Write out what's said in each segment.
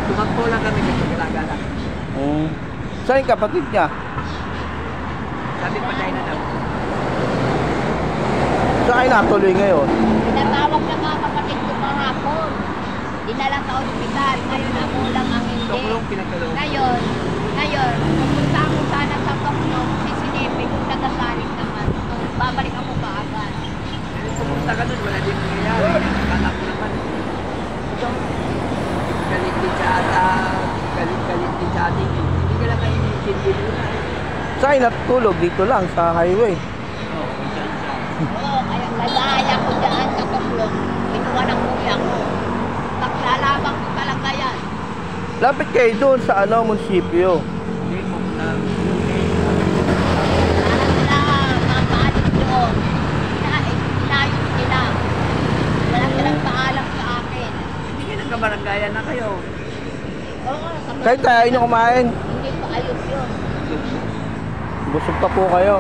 Tumakbo lang kami kasi gala-gala. Saan yung kapatid niya? Sabi patay na daw. Saan kayo natuloy ngayon? Pinatawag ng mga kapatid ko kahapon. Dinala sa ospital. Ngayon ako lang ang hindi. Tuklong pinagkaloob. Ngayon, pupunta ako sana sa Tuklong. Sisinipin kung nagasalit naman. Babalik ako kaagad. Pupunta ka nun, wala din nangyayari. Akala ko naman. Galit din siya ata. Galit din siya ating. Hindi ka lang kayo iniintindi doon. Saan kayo natulog? Dito lang, sa highway. Oo, dyan siya. Oo, kaya nag-aaya ko dyan sa Tuklong. Pinuha ng kuya ko. Paglalabang ko talaga yan. Lapit kayo doon sa munisipyo. Hindi mo na. Sana sila mapaalit doon. Inayos nila. Wala silang paalam sa akin. Hindi kayo nagkabaranggayan na kayo. Oo, Kahit kaya nyo kumain. hindi pa ayos yun. Busog pa po kayo.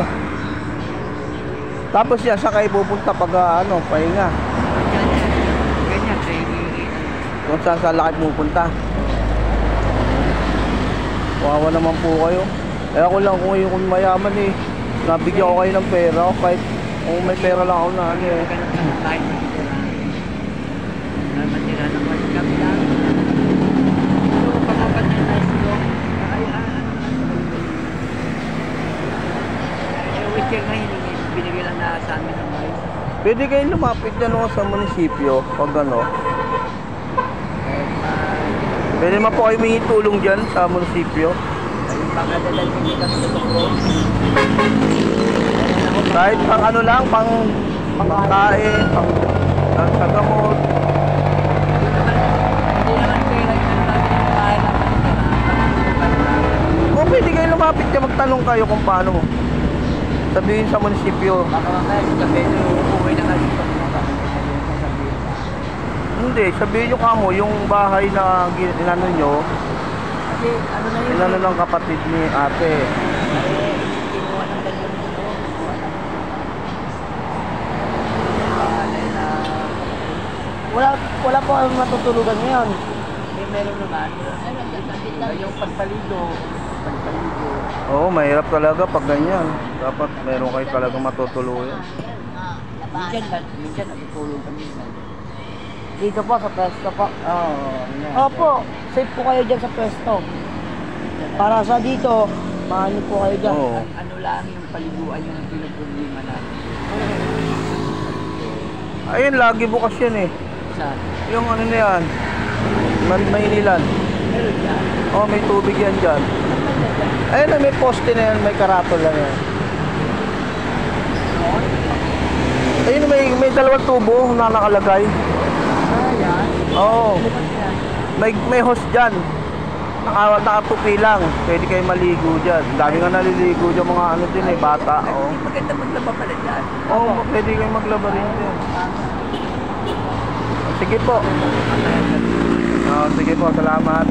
Tapos yan, saan kayo pupunta pag pahinga? Ganyan, kaya Kung saan lakad pupunta. Wawa naman po kayo. Eh ako lang kung mayaman eh. Nabigyan ko kayo ng pera. Kahit kung may pera lang ako na kahit matitira. Matira naman kami lang. So, pakapat na nice ko. Wheelchair na hiningi. Binigay lang na sa amin ng mais. Pwede kayo lumapit dyan sa munisipyo pag Pwede naman po kayo may tulong dyan sa munisipyo. Ayun pa nga dadal hindi kami tutulong. Kahit pang lang, pang pangkain, pang sa gamot. Hindi naman kayo namin bahay namin O pwede kayo lumapit dyan, magtanong kayo kung paano. Sabihin sa munisipyo. baka mamaya sabi nyo, uuwi na nga dito. Hindi, sabihin nyo kamo yung bahay na inano nyo, Kasi ano na yun? inano ng kapatid ni ate. Kinuha ng ganyan dito. Wala po kayong matutulugan ngayon. Meron naman. Yung pagpaligo. Oo, mahirap talaga pag ganyan. Dapat meron kayo talaga matutuluyan. Minsan natutulog kami. Dito po sa pwesto po. Oo. Opo, safe po kayo dyan sa pwesto. Para sa dito, maano po kayo dyan. Oo. Ano lang yung paliguan yung pinoproblema natin. Ayun, lagi bukas yan eh. Saan? Yung ano na yan, Mainilan. Meron yan. Oh, may tubig yan dyan. Ayun na, may poste na yan, may karatol lang yan. Ayun, may dalawang tubo na nakalagay. Yan. Oo. May hose dyan. Nakatupi lang. Pwede kayo maligo dyan. Dami nga naliligo dyan mga ano din eh, bata. Oo. Maganda maglaba pala dyan. Oo, pwede kayo maglaba rin dyan. Sige po. Sige po, salamat.